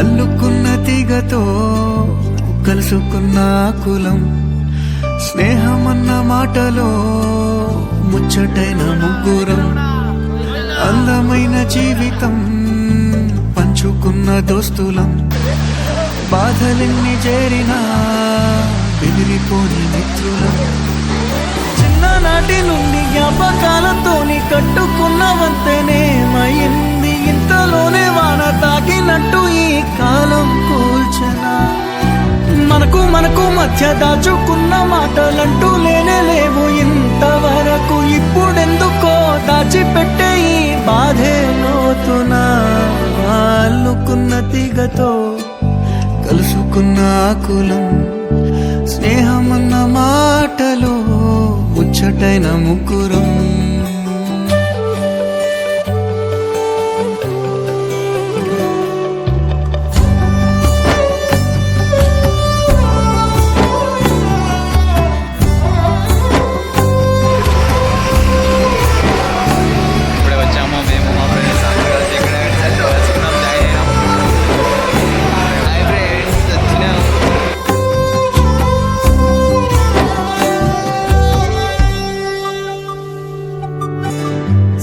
అల్లుకున్న తీగతో కలుసుకున్న కులం స్నేహమన్న మాటలో ముచ్చటైన ముగ్గురం అందమైన జీవితం పంచుకున్న దోస్తులం బాధలెన్ని చేరినా బెదిరిపోని మిత్రులం చిన్ననాటి నుండి జ్ఞాపకాలతోని కట్టుకున్న వంతెనేమైంది ఇంతలోనే వాన తాకినట్టు ఈ కాలం కూల్చనా మనకు మధ్య దాచుకున్న మాటలంటూ లేనే లేవు ఇంతవరకు ఇప్పుడెందుకో దాచిపెట్టే ఈ బాధే లోతున అల్లుకున్న తీగతో కలుసుకున్న కులం స్నేహమన్న మాటలో ముచ్చటైన ముగ్గురం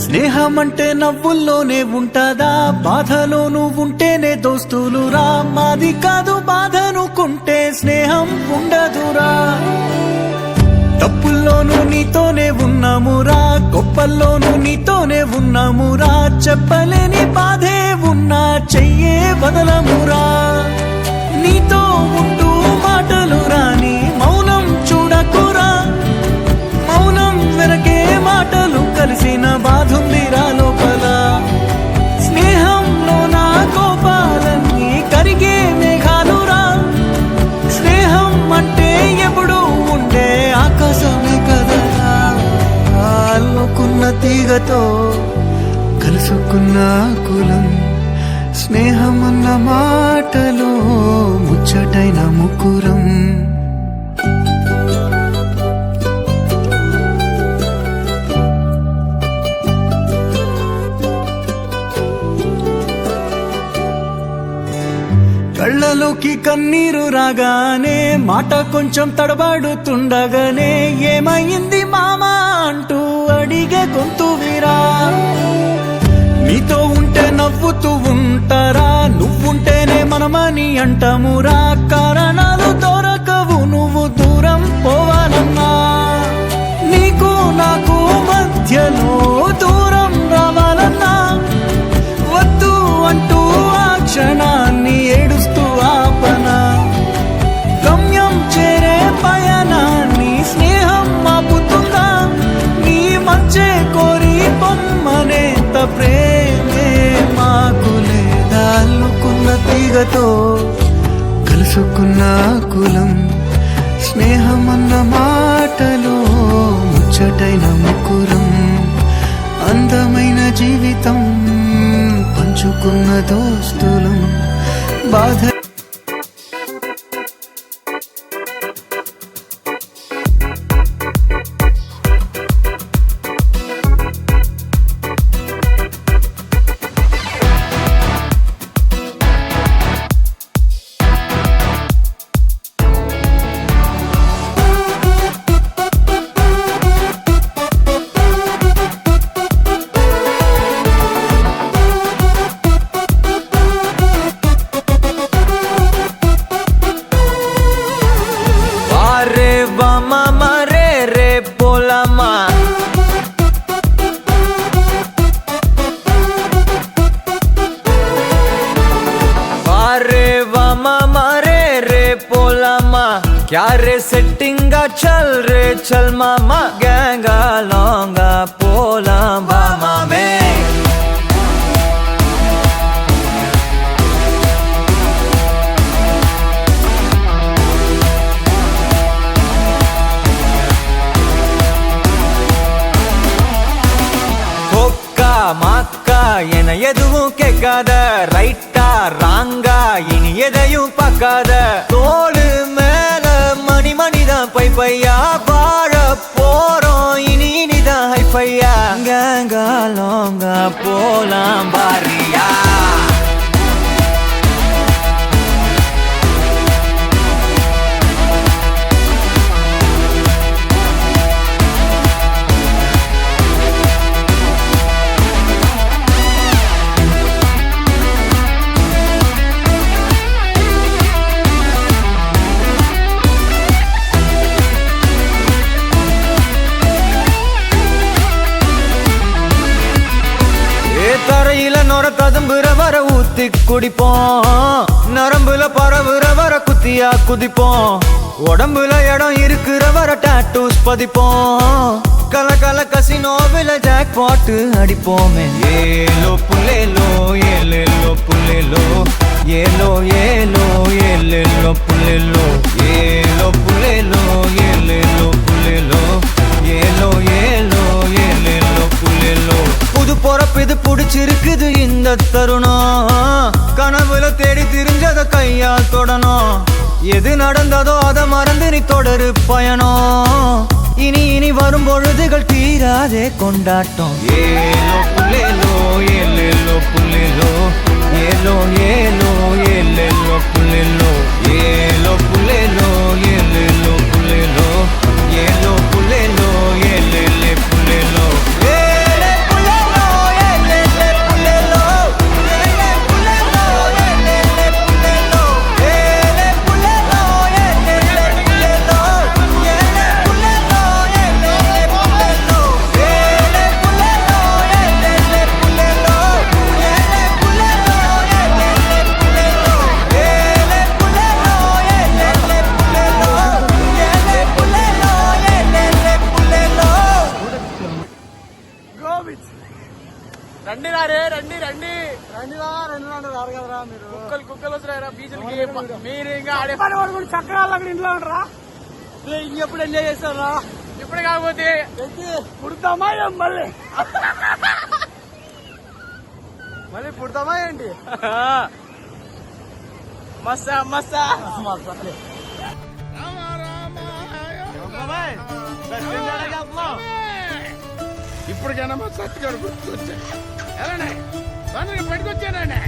స్నేహమంటే నవ్వుల్లోనే ఉంటదా బాధలోనూ ఉంటేనే దోస్తులురా మాది కాదు బాధనుకుంటే స్నేహం ఉండదురా తప్పుల్లోనూ నీతోనే ఉన్నామురా గొప్పల్లోనూ నీతోనే ఉన్నామురా చెప్పలేని బాధే ఉన్నా చెయ్యే బదలమురా నీతో ఉంటూ మాటలు రాని మౌనం చూడకురా మౌనం వెనకే మాటలు కలిసిన బాధుందిరా లోపల స్నేహంలో నా కోపాలన్నీ కరిగే మేఘాలురా స్నేహం అంటే ఎప్పుడు ఉండే ఆకాశమే కదరా అల్లుకున్న తీగతో కలుసుకున్న కులం స్నేహమన్న మాటలో ముచ్చటైన ముగ్గురం కళ్ళలోకి కన్నీరు రాగానే మాట కొంచెం తడబడుతుండగానే ఏమైంది మామా అంటూ అడిగే గొంతు వీరా నీతో ఉంటే నవ్వుతూ ఉంటారా నువ్వుంటేనే మనమని అంటామురా కారణాలు దొరకవు నువ్వు దూరం పోవాలన్నా నీకు నాకు మధ్యలో దూరం రావాలన్నా వద్దు అంటూ ఆ క్షణాన్ని ఏడుస్తూ ఆపనా గమ్యం చేరే పయనాన్ని స్నేహం ఆపుతుందా నీ మంచే కోరి పొమ్మనేంత ప్రేమే మాకు లేదా అల్లుకున్న తీగతో కలుసుకున్న కులం స్నేహమన్న మాటలో ముచ్చటైన ముగ్గురం అందమైన జీవితం పంచుకున్న దోస్తులం బాధ क्या रे सेटिंगा चल रे चल मामा गैंगा लौंगा पोला बामा में होक्का माक्का एन एदुवु केक्काद राइटा रांगा इनी एदैयु पक्काद तोलु மணிதான் பைப்பையா வாழ போறோம் இனி இனிதான் ஹைஃபையா கேங்கா லோங்கா போலாம் பாரியா வர ஊத்தி குடிப்போம், நரம்புல பரவுற வர குத்தியா குதிப்போம், உடம்புல இடம் இருக்கிற வர டாட்டூஸ் பதிப்போம், கல கல கசினோவில ஜாக் பாட்டு அடிப்போமே. ஏலோ புல்லேலோ ஏலேலோ புல்லேலோ, ஏலோ ஏலோ ஏலேலோ புல்லேலோ, ஏலோ புல்லேலோ ஏலேலோ புல்லேலோ, ஏலோ ஏலோ ஏலேலோ புல்லேலோ. புது பொறப்பு இது புடிச்சிருக்குது இந்த தருணம், கனவுல தேடி திரிஞ்சத கையால் தொடணும், எது நடந்ததோ அதை மறந்து நீ தொடரு பயணம், இனி இனி வரும் பொழுதுகள் தீராதே கொண்டாட்டம். ஏலோ புல்லேலோ ஏலேலோ புல்லேலோ, ஏலோ ஏலோ ஏலேலோ புல்லேலோ, ஏலோ புல்லேலோ ஏலேலோ புல்லேலோ, ஏலோ புல்லேலோ ஏலேலே புல்லேலோ, ஏலே புல்லேலோ ஏலேலே புல்லேலோ, ஏலே புல்லேலோ ஏலேலே புல்லேலோ, ஏலே புல்லேலோ ஏலேலே புல்லேலோ, ஏலே புல்லேலோ ஏலேலே புல்லேலோ, ஏலே புல்லேலோ ஏலேலே புல்லேலோ, ஏலே புல்லேலோ ஏலேலே புல்லேலோ, ஏலே புல்லேலோ ஏலேலே புல்லேலோ, ஏலே புல்லேலோ ஏலேலே புல்லேலோ. రండి రే రండి రండి రండి రారు కదరా మీరు. కుక్కలు వస్తున్నారా బీచ్లకి? మీరు ఇంకా ఆడే పని పడుకుని చక్కగా అక్కడ ఇంట్లో ఉండరా? ఇంకెప్పుడు ఎంజాయ్ చేస్తారా? ఇప్పుడు కాకపోతే పుడతామా ఏం మళ్ళీ? మళ్ళీ పుడతామా ఏంటి? మస్తా మస్తా ఇప్పటికైనా మా సత్తిగారు గుర్తుకొచ్చా. ఎలానే తొందరగా పట్టుకొచ్చానండి.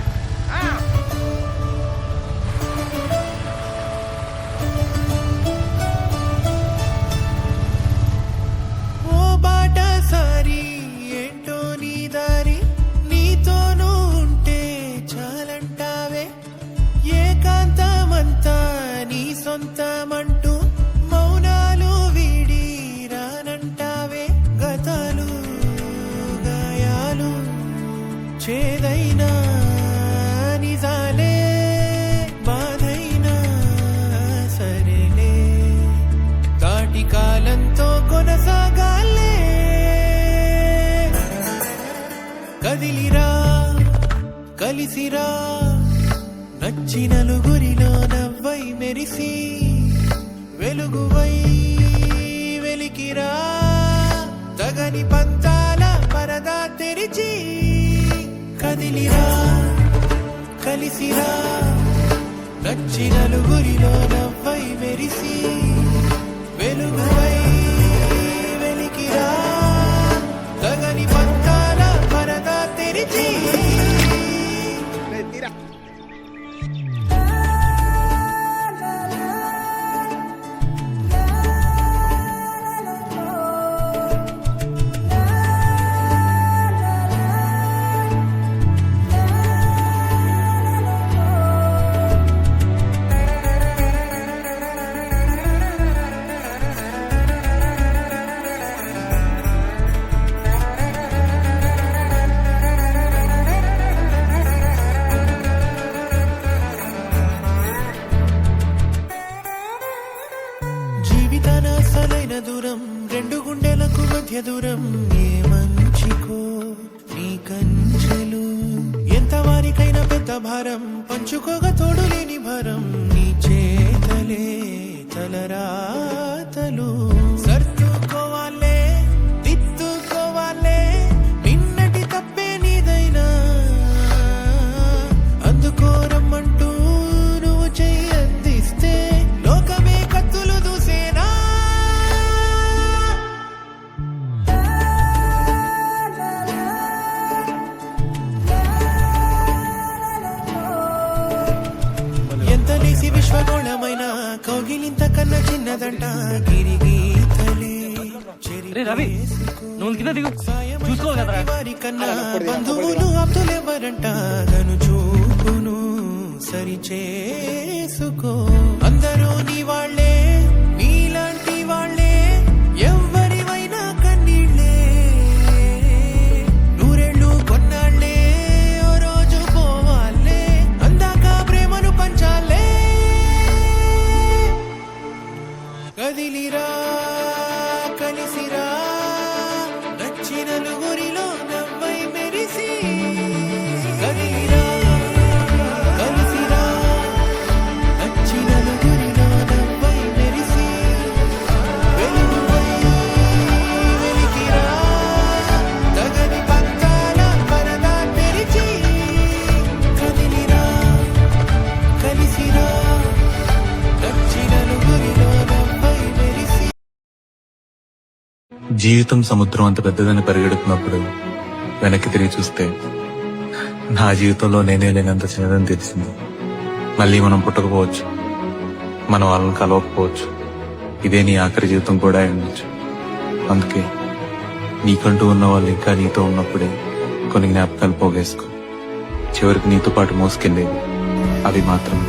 ఓ బాటసారి ఏంటో నీ దారి, నీతోనూ ఉంటే చాలంటావే, ఏకాంతమంతా నీ సొంతమంటూ మౌనాలు వీడి రానంటావే, గతాలు గాయాలు చేదైనా నిజాలే, బాధైనా సరేలే, దాటి కాలంతో కొనసాగాలే, కదిలిరా కలిసిరా, నచ్చి నలుగురిలో నవ్వై మెరిసి, వెలుగువై వెలికిరా, తగని పంతాల పరదా తెరిచి, కదిలిరా కలిసిరా, నచ్చి నలుగురిలో నవ్వై మెరిసి, వెలుగువై వెలికిరా, తగని పంతాల పరదా తెరిచి. జీవితాన అసలైన దూరం, రెండు గుండెలకు మధ్య దూరం, ఏ మంచికో నీ కంచెలు, ఎంత వారికైనా పెద్ద భారం, పంచుకోగా తోడు లేని భారం, నీ చేతలే తలరాతలు, సర్దుకోవాలే దిద్దుకోవాలే, నిన్నటి తప్పే నీదైనా అందుకోరమ్మంటూ నువ్వు చెయ్యి అందిస్తే, లోకమే కత్తులు దూసేనా. ఎంత లేసి విశ్వగోళమైన కౌగిలింత కన్నా చిన్నదంట, గిరిగీతలే రవి నువ్వు కింద దిగు, చూసుకోవాలి కదరా. వారి కన్నా బంధువులు ఆప్తులెవరంట, గను చూపును సరి చేసుకో, అందరూ నీ వాళ్ళే నీలాంటి వాళ్ళే, ఎవ్వరివైనా కన్నీళ్ళే, నూరేళ్ళు కొన్నాళ్ళే ఓ రోజు పోవా. కదిలిరా కలిసిరా నచ్చిన నలుగురిలో నవ్వై మెరిసి కదిలిరా కలిసిరా నచ్చిన నలుగురిలో నవ్వై మెరిసి వెలుగువై వెలిగిరా తగని పక్కాల పరదా తెరిచి కదిలిరా కలిసిరా నచ్చిన నలుగురిలో నవ్వై మెరిసి. జీవితం సముద్రం అంత పెద్దదని పరిగెడుతున్నప్పుడు వెనక్కి తిరిగి చూస్తే నా జీవితంలో నేనే లేనంత చిన్నదని తెలిసింది. మళ్ళీ మనం పుట్టకపోవచ్చు, మన వాళ్ళని కలవకపోవచ్చు, ఇదే నీ ఆఖరి జీవితం కూడా అయి ఉండొచ్చు. అందుకే నీకంటూ ఉన్న వాళ్ళు ఇంకా నీతో ఉన్నప్పుడే కొన్ని జ్ఞాపకాలు పోగేసుకో. చివరికి నీతో పాటు మోసుకెళ్ళేది అవి మాత్రమే.